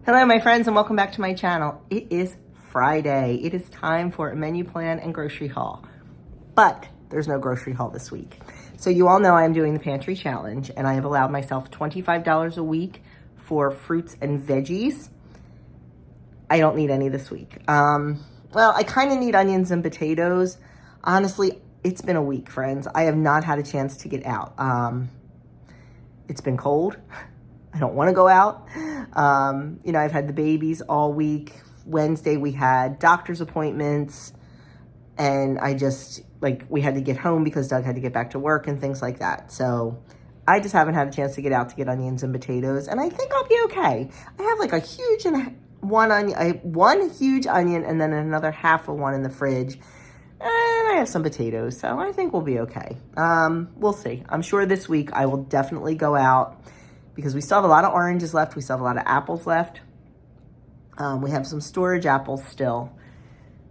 Hello my friends and welcome back to my channel. It is Friday. It is time for a menu plan and grocery haul. But there's no grocery haul this week. So you all know I am doing the Pantry Challenge and I have allowed myself $25 a week for fruits and veggies. I don't need any this week. Well, I kind of need onions and potatoes. Honestly, it's been a week, friends. I have not had a chance to get out. It's been cold. I don't want to go out. I've had the babies all week. Wednesday we had doctor's appointments and we had to get home because Doug had to get back to work and things like that. So I just haven't had a chance to get out to get onions and potatoes, and I think I'll be okay. I have like one huge onion and then another half of one in the fridge. And I have some potatoes, so I think we'll be okay. We'll see. I'm sure this week I will definitely go out because we still have a lot of oranges left. We still have a lot of apples left. We have some storage apples still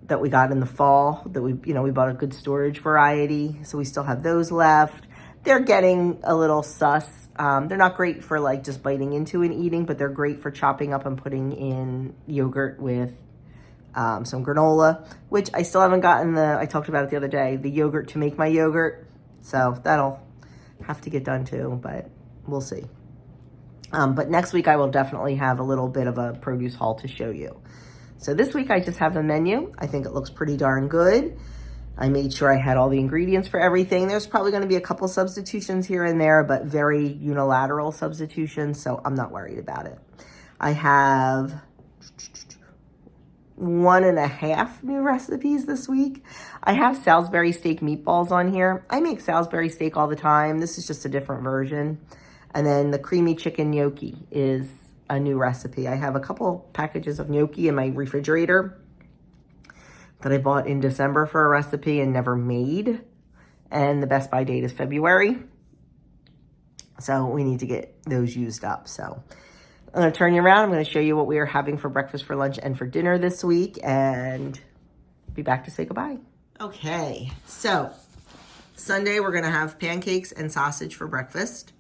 that we got in the fall that we bought a good storage variety. So we still have those left. They're getting a little sus. They're not great for like just biting into and eating, but they're great for chopping up and putting in yogurt with some granola, which I still haven't gotten I talked about it the other day, the yogurt to make my yogurt. So that'll have to get done too, but we'll see. But next week I will definitely have a little bit of a produce haul to show you. So this week I just have the menu. I think it looks pretty darn good. I made sure I had all the ingredients for everything. There's probably going to be a couple substitutions here and there, but very unilateral substitutions, so I'm not worried about it. I have 1.5 new recipes this week. I have Salisbury steak meatballs on here. I make Salisbury steak all the time. This is just a different version. And then the creamy chicken gnocchi is a new recipe. I have a couple packages of gnocchi in my refrigerator that I bought in December for a recipe and never made. And the best by date is February. So we need to get those used up. So I'm going to turn you around. I'm going to show you what we are having for breakfast, for lunch, and for dinner this week, and be back to say goodbye. Okay, so Sunday we're going to have pancakes and sausage for breakfast.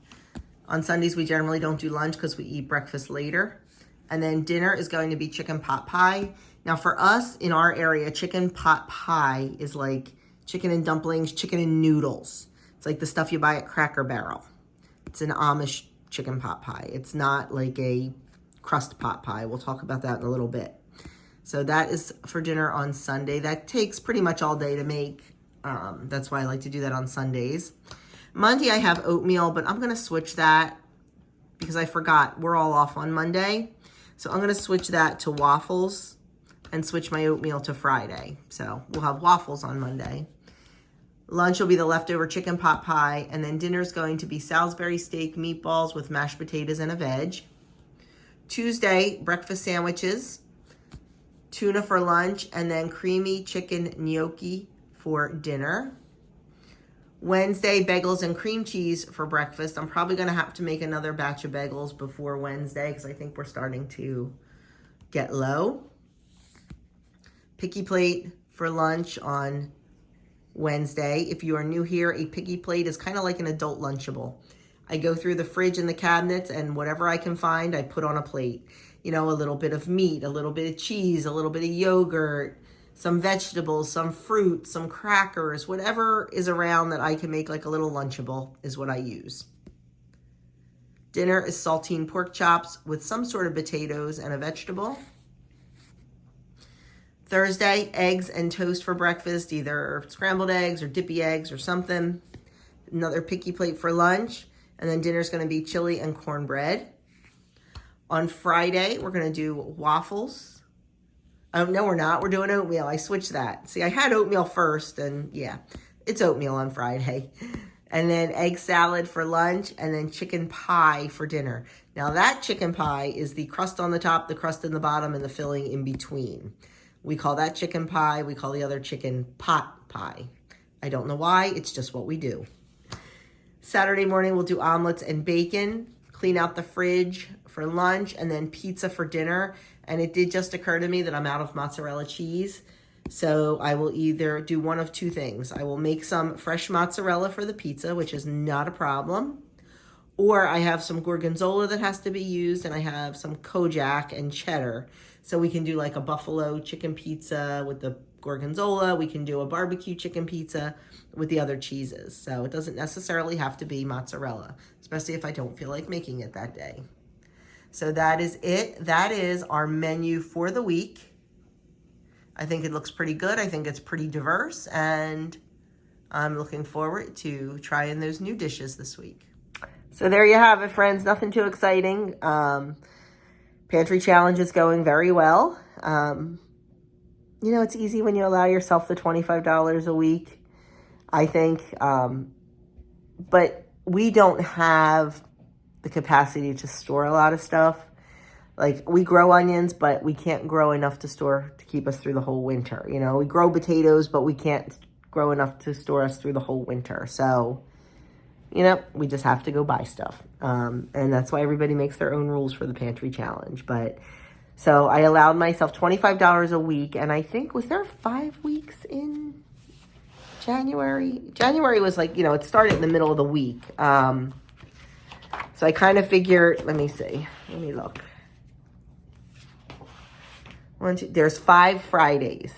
On Sundays, we generally don't do lunch because we eat breakfast later. And then dinner is going to be chicken pot pie. Now for us in our area, chicken pot pie is like chicken and dumplings, chicken and noodles. It's like the stuff you buy at Cracker Barrel. It's an Amish chicken pot pie. It's not like a crust pot pie. We'll talk about that in a little bit. So that is for dinner on Sunday. That takes pretty much all day to make. That's why I like to do that on Sundays. Monday I have oatmeal, but I'm going to switch that because I forgot we're all off on Monday. So I'm going to switch that to waffles and switch my oatmeal to Friday. So we'll have waffles on Monday. Lunch will be the leftover chicken pot pie, and then dinner is going to be Salisbury steak meatballs with mashed potatoes and a veg. Tuesday, breakfast sandwiches, tuna for lunch, and then creamy chicken gnocchi for dinner. Wednesday, bagels and cream cheese for breakfast. I'm probably going to have to make another batch of bagels before Wednesday because I think we're starting to get low. Picky plate for lunch on Wednesday. If you are new here, a picky plate is kind of like an adult Lunchable. I go through the fridge and the cabinets, and whatever I can find, I put on a plate. A little bit of meat, a little bit of cheese, a little bit of yogurt, some vegetables, some fruit, some crackers, whatever is around that I can make like a little Lunchable is what I use. Dinner is saltine pork chops with some sort of potatoes and a vegetable. Thursday, eggs and toast for breakfast, either scrambled eggs or dippy eggs or something. Another picky plate for lunch. And then dinner is going to be chili and cornbread. On Friday, we're going to do waffles. No, we're not. We're doing oatmeal. I switched that. See, I had oatmeal first, and yeah, it's oatmeal on Friday. And then egg salad for lunch, and then chicken pie for dinner. Now, that chicken pie is the crust on the top, the crust in the bottom, and the filling in between. We call that chicken pie. We call the other chicken pot pie. I don't know why. It's just what we do. Saturday morning, we'll do omelets and bacon, clean out the fridge for lunch, and then pizza for dinner. And it did just occur to me that I'm out of mozzarella cheese. So I will either do one of two things. I will make some fresh mozzarella for the pizza, which is not a problem. Or I have some gorgonzola that has to be used, and I have some Kojak and cheddar. So we can do like a buffalo chicken pizza with the gorgonzola. We can do a barbecue chicken pizza with the other cheeses. So it doesn't necessarily have to be mozzarella, especially if I don't feel like making it that day. So that is it. That is our menu for the week. I think it looks pretty good. I think it's pretty diverse, and I'm looking forward to trying those new dishes this week. So there you have it, friends. Nothing too exciting. Pantry challenge is going very well. You know, it's easy when you allow yourself the $25 a week, I think. But we don't have the capacity to store a lot of stuff. Like, we grow onions, but we can't grow enough to store to keep us through the whole winter. You know, we grow potatoes, but we can't grow enough to store us through the whole winter. So, you know, we just have to go buy stuff. And that's why everybody makes their own rules for the pantry challenge. But so I allowed myself $25 a week. And I think, was there 5 weeks in January? January was like, you know, it started in the middle of the week. So I kind of figured, let me see. Let me look. There's 5 Fridays.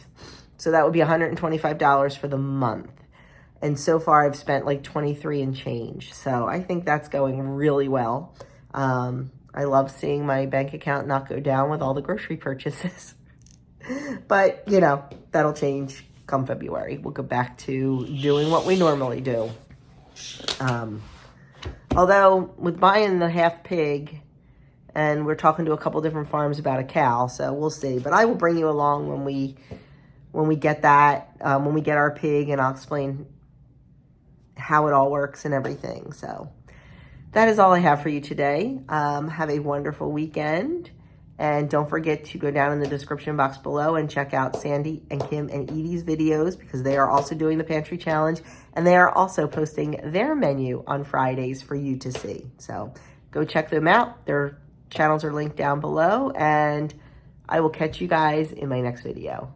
So that would be $125 for the month. And so far I've spent like 23 and change. So I think that's going really well. I love seeing my bank account not go down with all the grocery purchases. But, you know, that'll change come February. We'll go back to doing what we normally do. Although with buying the half pig, and we're talking to a couple different farms about a cow, so we'll see. But I will bring you along when we get that, when we get our pig, and I'll explain how it all works and everything. So that is all I have for you today. Have a wonderful weekend. And don't forget to go down in the description box below and check out Sandy and Kim and Edie's videos, because they are also doing the pantry challenge, and they are also posting their menu on Fridays for you to see. So go check them out. Their channels are linked down below, and I will catch you guys in my next video.